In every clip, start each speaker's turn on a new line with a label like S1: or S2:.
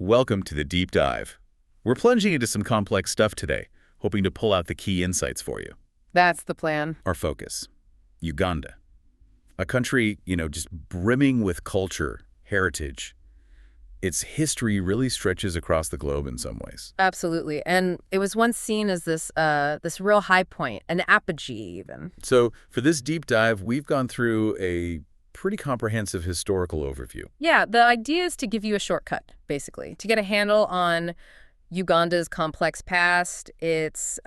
S1: Welcome to the deep dive. We're plunging into some complex stuff today, hoping to pull out the key insights for you.
S2: That's the plan.
S1: Our focus, Uganda. A country, just brimming with culture, heritage. Its history really stretches across the globe in some ways.
S2: Absolutely. And it was once seen as this real high point, an apogee even.
S1: So for this deep dive, we've gone through a pretty comprehensive historical overview.
S2: Yeah, the idea is to give you a shortcut, basically, to get a handle on Uganda's complex past, its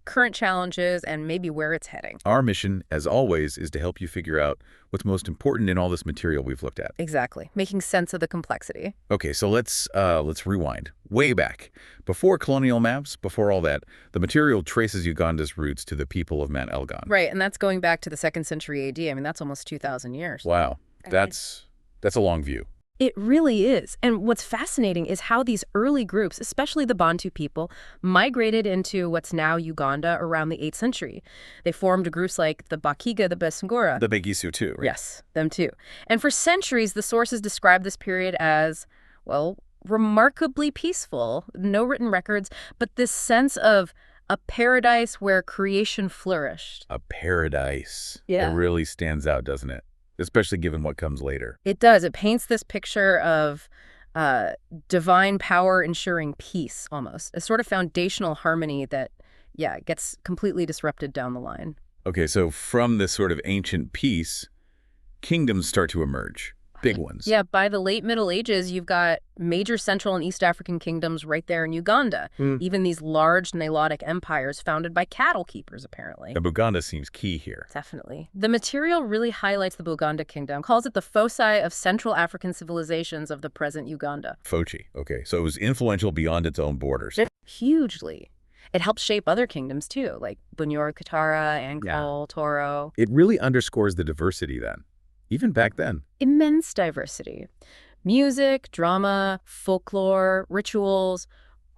S2: current challenges, and maybe where it's heading.
S1: Our mission, as always, is to help you figure out what's most important in all this material we've looked at.
S2: Exactly. Making sense of the complexity.
S1: Okay, so let's rewind. Way back. Before colonial maps, before all that, the material traces Uganda's roots to the people of Mount Elgon.
S2: Right, and that's going back to the 2nd century AD. I mean, that's almost 2,000 years.
S1: Wow, that's a long view.
S2: It really is. And what's fascinating is how these early groups, especially the Bantu people, migrated into what's now Uganda around the 8th century. They formed groups like the Bakiga, the Besengora.
S1: The Begisu too, right?
S2: Yes, them too. And for centuries, the sources describe this period as, well, remarkably peaceful. No written records, but this sense of a paradise where creation flourished.
S1: A paradise.
S2: Yeah.
S1: It really stands out, doesn't it? Especially given what comes later.
S2: It does. It paints this picture of divine power ensuring peace, almost. A sort of foundational harmony that, gets completely disrupted down the line.
S1: Okay, so from this sort of ancient peace, kingdoms start to emerge. Big ones.
S2: Yeah, by the late Middle Ages, you've got major Central and East African kingdoms right there in Uganda. Even these large Nilotic empires founded by cattle keepers, apparently.
S1: The Buganda seems key here.
S2: Definitely. The material really highlights the Buganda kingdom, calls it the foci of Central African civilizations of the present Uganda.
S1: Foci. Okay, so it was influential beyond its own borders.
S2: Hugely. It helped shape other kingdoms, too, like Bunyoro Katara, Angkol, Toro.
S1: It really underscores the diversity then. Even back then.
S2: Immense diversity. Music, drama, folklore, rituals,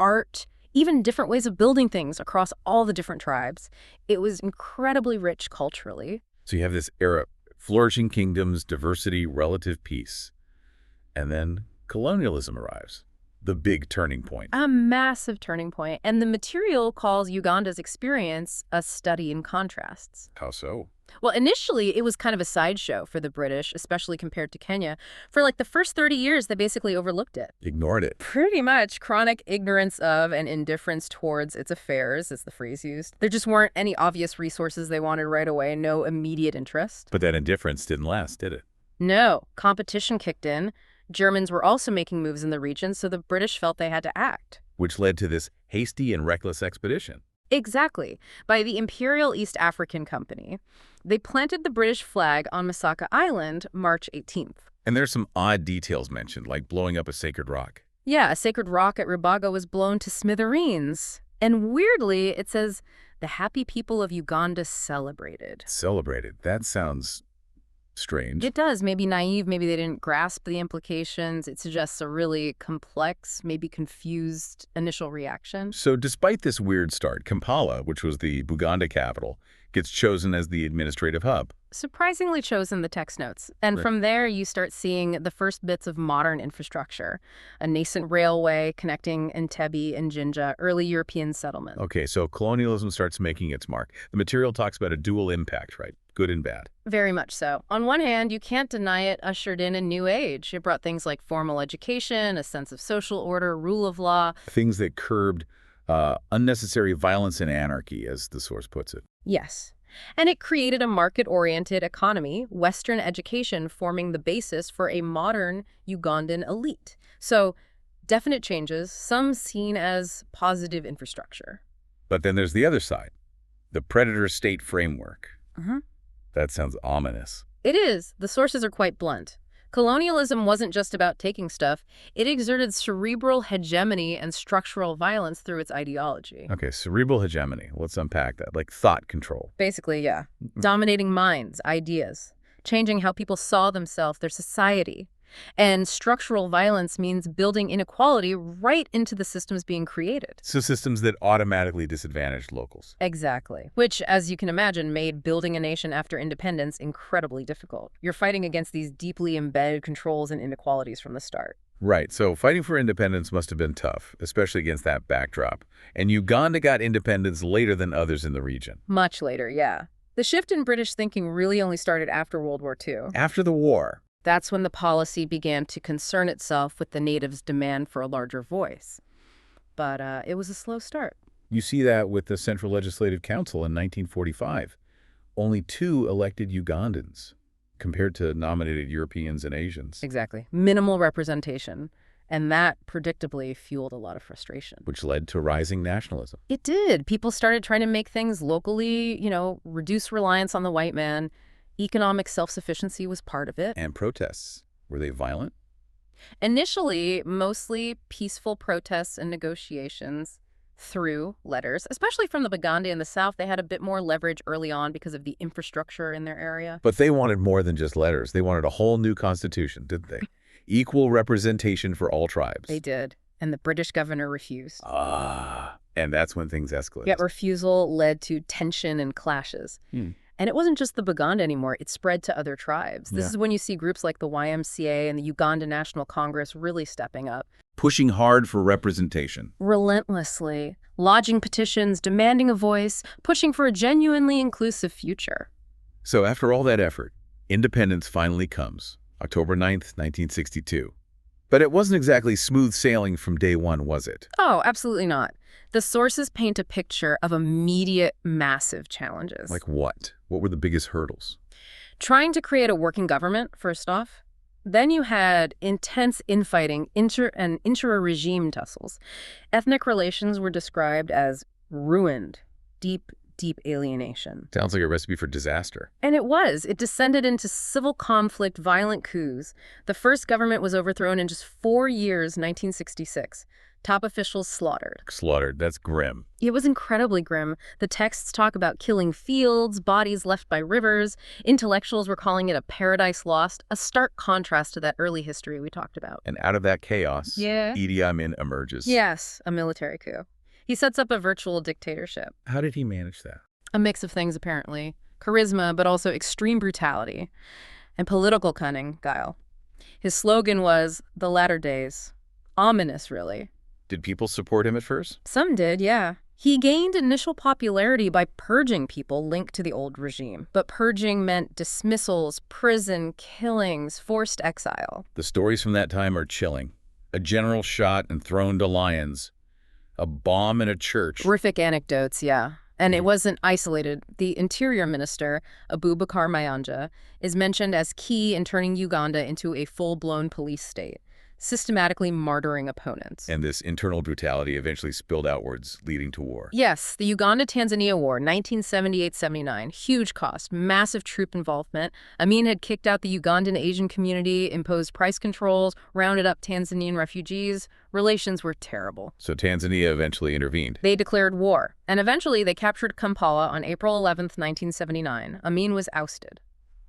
S2: art, even different ways of building things across all the different tribes. It was incredibly rich culturally.
S1: So you have this era, flourishing kingdoms, diversity, relative peace. And then colonialism arrives. The big turning point.
S2: A massive turning point. And the material calls Uganda's experience a study in contrasts.
S1: How so?
S2: Well, initially, it was kind of a sideshow for the British, especially compared to Kenya. For like the first 30 years, they basically overlooked it.
S1: Ignored it.
S2: Pretty much. Chronic ignorance of and indifference towards its affairs, is the phrase used. There just weren't any obvious resources they wanted right away, no immediate interest.
S1: But that indifference didn't last, did it?
S2: No. Competition kicked in. Germans were also making moves in the region, so the British felt they had to act.
S1: Which led to this hasty and reckless expedition.
S2: Exactly. By the Imperial East African Company. They planted the British flag on Masaka Island March 18th.
S1: And there's some odd details mentioned, like blowing up a sacred rock.
S2: Yeah, a sacred rock at Rubaga was blown to smithereens. And weirdly, it says, the happy people of Uganda celebrated.
S1: Celebrated. That sounds strange.
S2: It does. Maybe naive. Maybe they didn't grasp the implications. It suggests a really complex, maybe confused initial reaction.
S1: So despite this weird start, Kampala, which was the Buganda capital, gets chosen as the administrative hub.
S2: Surprisingly chosen, the text notes. And from there, you start seeing the first bits of modern infrastructure. A nascent railway connecting Entebbe and Jinja, early European settlement.
S1: Okay, so colonialism starts making its mark. The material talks about a dual impact, right? Good and bad.
S2: Very much so. On one hand, you can't deny it ushered in a new age. It brought things like formal education, a sense of social order, rule of law.
S1: Things that curbed unnecessary violence and anarchy, as the source puts it.
S2: Yes. And it created a market-oriented economy, Western education forming the basis for a modern Ugandan elite. So, definite changes, some seen as positive infrastructure.
S1: But then there's the other side, the predator state framework.
S2: Mm-hmm.
S1: That sounds ominous.
S2: It is. The sources are quite blunt. Colonialism wasn't just about taking stuff. It exerted cerebral hegemony and structural violence through its ideology.
S1: Okay, cerebral hegemony. Let's unpack that. Like thought control.
S2: Basically, yeah. Dominating minds, ideas, changing how people saw themselves, their society. And structural violence means building inequality right into the systems being created.
S1: So systems that automatically disadvantaged locals.
S2: Exactly. Which, as you can imagine, made building a nation after independence incredibly difficult. You're fighting against these deeply embedded controls and inequalities from the start.
S1: Right, so fighting for independence must have been tough, especially against that backdrop. And Uganda got independence later than others in the region.
S2: Much later, yeah. The shift in British thinking really only started after World War II.
S1: After the war,
S2: That's when the policy began to concern itself with the natives' demand for a larger voice. But it was a slow start.
S1: you see that with the Central Legislative Council in 1945. Only 2 elected Ugandans, compared to nominated Europeans and Asians,
S2: Exactly. Minimal representation. And that predictably fueled a lot of frustration.
S1: which led to rising nationalism.
S2: It did. People started trying to make things locally, reduce reliance on the white man. Economic self-sufficiency was part of it.
S1: And protests, were they violent?
S2: Initially, mostly peaceful protests and negotiations through letters, especially from the Baganda in the south. They had a bit more leverage early on because of the infrastructure in their area.
S1: But they wanted more than just letters. They wanted a whole new constitution, didn't they? Equal representation for all tribes.
S2: They did. And the British governor refused.
S1: And that's when things escalated.
S2: Yet refusal led to tension and clashes. And it wasn't just the Baganda anymore. It spread to other tribes. This is when you see groups like the YMCA and the Uganda National Congress really stepping up.
S1: Pushing hard for representation.
S2: Relentlessly. Lodging petitions, demanding a voice, pushing for a genuinely inclusive future.
S1: So after all that effort, independence finally comes, October 9th, 1962. But it wasn't exactly smooth sailing from day one, was it?
S2: Oh, absolutely not. The sources paint a picture of immediate, massive challenges.
S1: Like what? What were the biggest hurdles?
S2: Trying to create a working government, first off. Then you had intense infighting and intra-regime tussles. Ethnic relations were described as ruined, deep alienation.
S1: Sounds like a recipe for disaster.
S2: And it was. It descended into civil conflict, violent coups. The first government was overthrown in just 4 years, 1966. Top officials slaughtered.
S1: Slaughtered, that's grim.
S2: It was incredibly grim. The texts talk about killing fields, bodies left by rivers. Intellectuals were calling it a paradise lost, a stark contrast to that early history we talked about.
S1: And out of that chaos, Idi Amin emerges.
S2: Yes, a military coup. He sets up a virtual dictatorship.
S1: How did he manage that?
S2: A mix of things, apparently. Charisma, but also extreme brutality. And political cunning, guile. His slogan was, "The latter days." Ominous, really.
S1: Did people support him at first?
S2: Some did, yeah. He gained initial popularity by purging people linked to the old regime. But purging meant dismissals, prison, killings, forced exile.
S1: The stories from that time are chilling. A general shot and thrown to lions. A bomb in a church.
S2: Horrific anecdotes, yeah. And it wasn't isolated. The interior minister, Abubakar Mayanja, is mentioned as key in turning Uganda into a full-blown police state, systematically martyring opponents.
S1: And this internal brutality eventually spilled outwards, leading to war.
S2: Yes, the Uganda-Tanzania War, 1978-79. Huge cost, massive troop involvement. Amin had kicked out the Ugandan Asian community, imposed price controls, rounded up Tanzanian refugees. Relations were terrible.
S1: So Tanzania eventually intervened.
S2: They declared war, and eventually they captured Kampala on April 11th, 1979. Amin was ousted.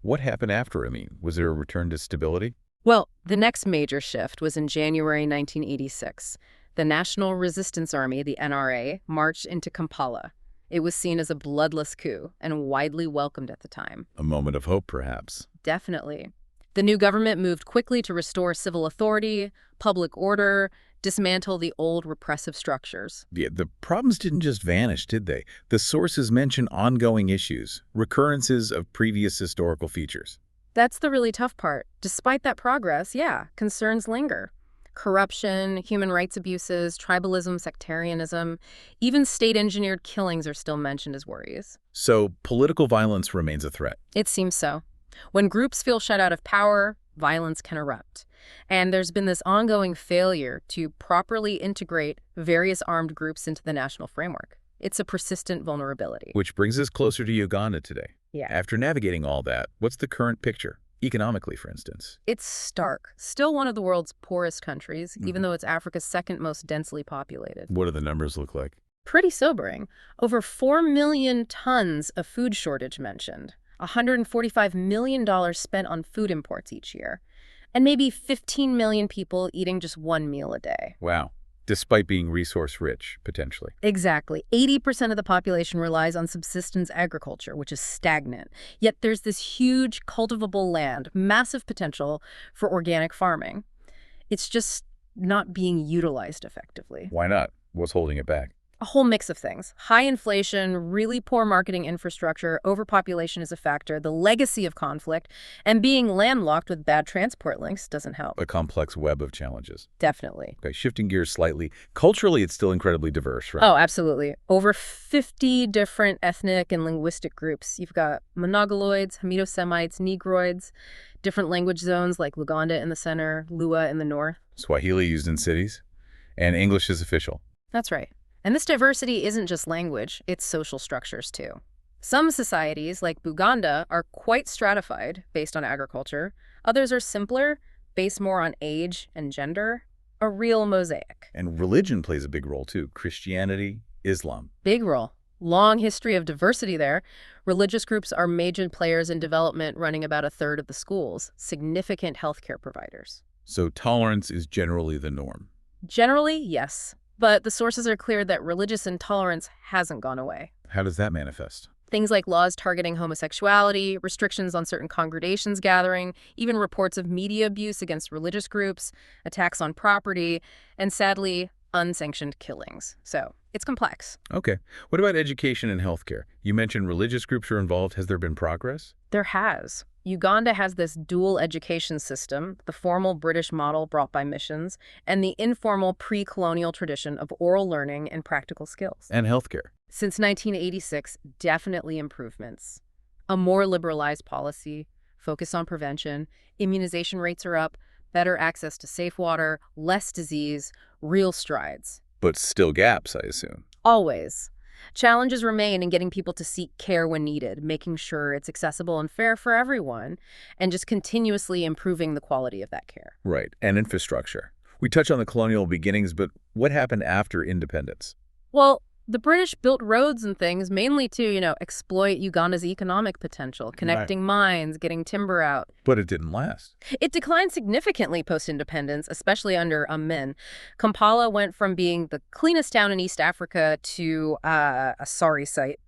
S1: What happened after Amin? Was there a return to stability?
S2: Well, the next major shift was in January 1986. The National Resistance Army, the NRA, marched into Kampala. It was seen as a bloodless coup and widely welcomed at the time.
S1: A moment of hope, perhaps.
S2: Definitely. The new government moved quickly to restore civil authority, public order, dismantle the old repressive structures.
S1: Yeah, the problems didn't just vanish, did they? The sources mention ongoing issues, recurrences of previous historical features.
S2: That's the really tough part. Despite that progress, concerns linger. Corruption, human rights abuses, tribalism, sectarianism, even state-engineered killings are still mentioned as worries.
S1: So political violence remains a threat.
S2: It seems so. When groups feel shut out of power, violence can erupt. And there's been this ongoing failure to properly integrate various armed groups into the national framework. It's a persistent vulnerability.
S1: Which brings us closer to Uganda today.
S2: Yeah.
S1: After navigating all that, what's the current picture? Economically, for instance.
S2: It's stark. Still one of the world's poorest countries, even though it's Africa's second most densely populated.
S1: What do the numbers look like?
S2: Pretty sobering. Over 4 million tons of food shortage mentioned. $145 million spent on food imports each year. And maybe 15 million people eating just one meal a day.
S1: Wow. Despite being resource-rich, potentially.
S2: Exactly. 80% of the population relies on subsistence agriculture, which is stagnant. Yet there's this huge cultivable land, massive potential for organic farming. It's just not being utilized effectively.
S1: Why not? What's holding it back?
S2: A whole mix of things. High inflation, really poor marketing infrastructure, overpopulation is a factor, the legacy of conflict, and being landlocked with bad transport links doesn't help.
S1: A complex web of challenges.
S2: Definitely.
S1: Okay, shifting gears slightly. Culturally, it's still incredibly diverse, right?
S2: Oh, absolutely. Over 50 different ethnic and linguistic groups. You've got Monogoloids, Hamido-Semites, Negroids, different language zones like Luganda in the center, Lua in the north.
S1: Swahili used in cities, and English is official.
S2: That's right. And this diversity isn't just language, it's social structures too. Some societies, like Buganda, are quite stratified based on agriculture. Others are simpler, based more on age and gender. A real mosaic.
S1: And religion plays a big role too. Christianity, Islam.
S2: Big role. Long history of diversity there. Religious groups are major players in development, running about a third of the schools. Significant healthcare providers.
S1: So tolerance is generally the norm.
S2: Generally, yes. But the sources are clear that religious intolerance hasn't gone away.
S1: How does that manifest?
S2: Things like laws targeting homosexuality, restrictions on certain congregations gathering, even reports of media abuse against religious groups, attacks on property, and sadly, unsanctioned killings. So it's complex.
S1: Okay. What about education and healthcare? You mentioned religious groups are involved. Has there been progress?
S2: There has. Uganda has this dual education system, the formal British model brought by missions, and the informal pre-colonial tradition of oral learning and practical skills.
S1: And healthcare.
S2: Since 1986, definitely improvements. A more liberalized policy, focus on prevention, immunization rates are up, better access to safe water, less disease, real strides.
S1: But still gaps, I assume.
S2: Always. Challenges remain in getting people to seek care when needed, making sure it's accessible and fair for everyone, and just continuously improving the quality of that care.
S1: Right. And infrastructure. We touch on the colonial beginnings, but what happened after independence?
S2: Well, the British built roads and things mainly to, exploit Uganda's economic potential, connecting mines, getting timber out.
S1: But it didn't last.
S2: It declined significantly post-independence, especially under Amin. Kampala went from being the cleanest town in East Africa to a sorry sight.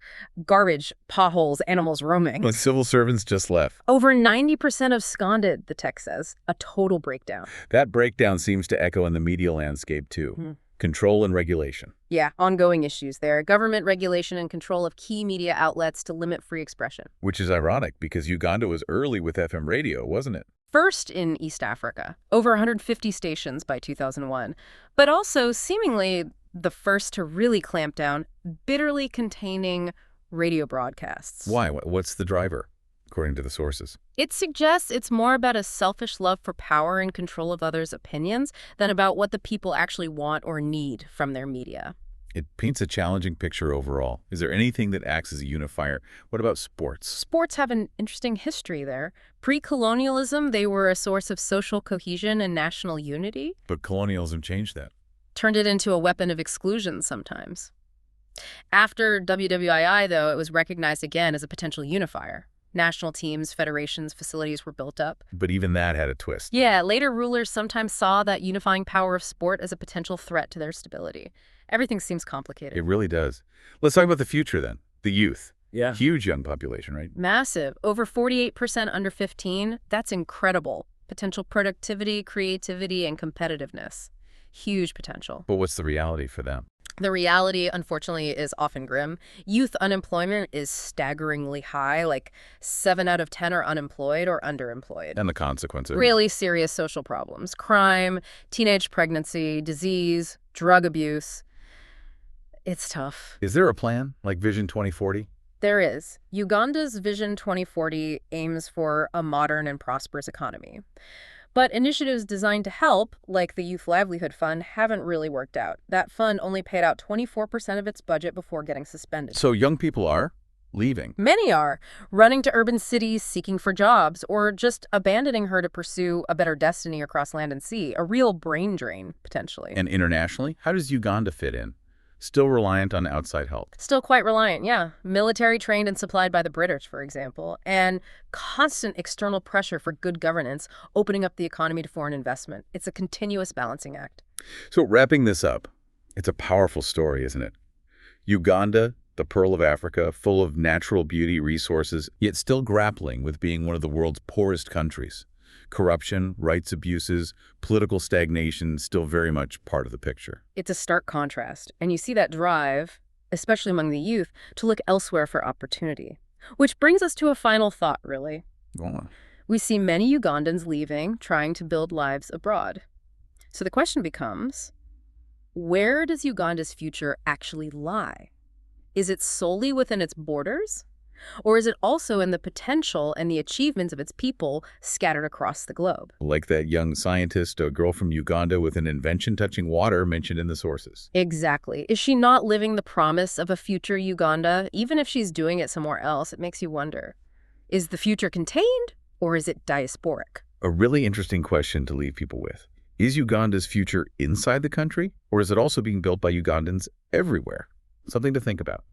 S2: Garbage, potholes, animals roaming.
S1: When civil servants just left.
S2: Over 90% absconded, the text says. A total breakdown.
S1: That breakdown seems to echo in the media landscape, too. Control and regulation.
S2: Yeah, ongoing issues there. Government regulation and control of key media outlets to limit free expression.
S1: Which is ironic, because Uganda was early with FM radio, wasn't it?
S2: First in East Africa, over 150 stations by 2001, but also seemingly the first to really clamp down, bitterly containing radio broadcasts.
S1: Why? What's the driver, according to the sources?
S2: It suggests it's more about a selfish love for power and control of others' opinions than about what the people actually want or need from their media.
S1: It paints a challenging picture overall. Is there anything that acts as a unifier? What about sports?
S2: Sports have an interesting history there. Pre-colonialism, they were a source of social cohesion and national unity.
S1: But colonialism changed that.
S2: Turned it into a weapon of exclusion sometimes. After WWII, though, it was recognized again as a potential unifier. National teams, federations, facilities were built up.
S1: But even that had a twist.
S2: Yeah, later rulers sometimes saw that unifying power of sport as a potential threat to their stability. Everything seems complicated.
S1: It really does. Let's talk about the future then. The youth.
S3: Yeah.
S1: Huge young population, right?
S2: Massive. Over 48% under 15. That's incredible. Potential productivity, creativity, and competitiveness. Huge potential.
S1: But what's the reality for them?
S2: The reality, unfortunately, is often grim. Youth unemployment is staggeringly high, like 7 out of 10 are unemployed or underemployed.
S1: And the consequences?
S2: Really serious social problems. Crime, teenage pregnancy, disease, drug abuse. It's tough.
S1: Is there a plan, like Vision 2040?
S2: There is. Uganda's Vision 2040 aims for a modern and prosperous economy. But initiatives designed to help, like the Youth Livelihood Fund, haven't really worked out. That fund only paid out 24% of its budget before getting suspended.
S1: So young people are leaving.
S2: Many are running to urban cities seeking for jobs, or just abandoning her to pursue a better destiny across land and sea. A real brain drain, potentially.
S1: And internationally, how does Uganda fit in? Still reliant on outside help.
S2: Still quite reliant, yeah. Military trained and supplied by the British, for example, and constant external pressure for good governance, opening up the economy to foreign investment. It's a continuous balancing act.
S1: So wrapping this up, it's a powerful story, isn't it? Uganda, the Pearl of Africa, full of natural beauty, resources, yet still grappling with being one of the world's poorest countries. Corruption, rights abuses, political stagnation still very much part of the picture.
S2: It's a stark contrast, and you see that drive, especially among the youth, to look elsewhere for opportunity. Which brings us to a final thought, really.
S1: Go on.
S2: We see many Ugandans leaving, trying to build lives abroad. So the question becomes, where does Uganda's future actually lie? Is it solely within its borders? Or is it also in the potential and the achievements of its people scattered across the globe?
S1: Like that young scientist, a girl from Uganda with an invention touching water mentioned in the sources.
S2: Exactly. Is she not living the promise of a future Uganda? Even if she's doing it somewhere else, it makes you wonder, is the future contained or is it diasporic?
S1: A really interesting question to leave people with. Is Uganda's future inside the country, or is it also being built by Ugandans everywhere? Something to think about.